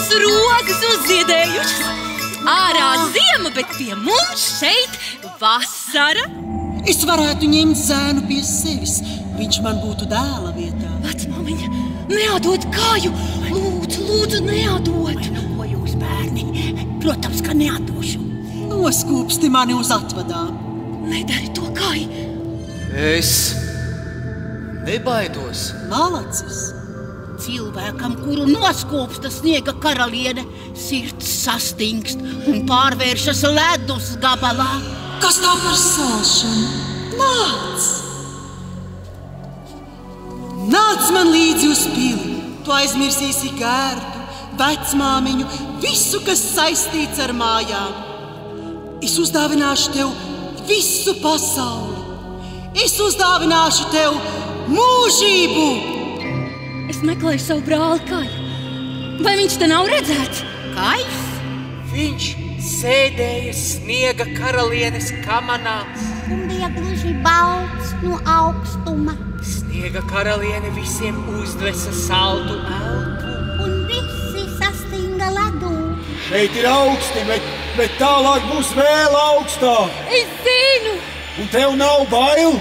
Visas rogas uzziedējušas. Ārā ziema, bet pie mums šeit vasara. Es varētu ņemt zēnu pie sevis. Viņš man būtu dēla vietā. Vecmāmiņa, neatdod kāju. Lūdzu, neatdod. Ko jūs, bērni? Protams, ka neatdošu. Noskūpsti mani uz atvadām. Nedari to, kāji. Es nebaidos. Malacis. Cilvēkam, kuru noskūpsta sniega karaliene, sirds sastingst un pārvēršas ledus gabalā. Kas tā par salšanu? Nāc! Nāc man līdzi uz pili. Tu aizmirsīsi gērdu, vecmāmiņu, visu, kas saistīts ar mājām. Es uzdāvināšu tev visu pasauli. Es uzdāvināšu tev mūžību. Es meklēju savu brāli Kaju. Vai viņš te nav redzēts? Kais? Viņš sēdēja sniega karalienes kamanās. Un bija gluži balts no augstuma. Sniega karaliene visiem uzdvesa saldu elpu. Un visi sastinga ledū. Šeit ir augsti, bet tālāk būs vēl augstāk. Es zinu! Un tev nav bail?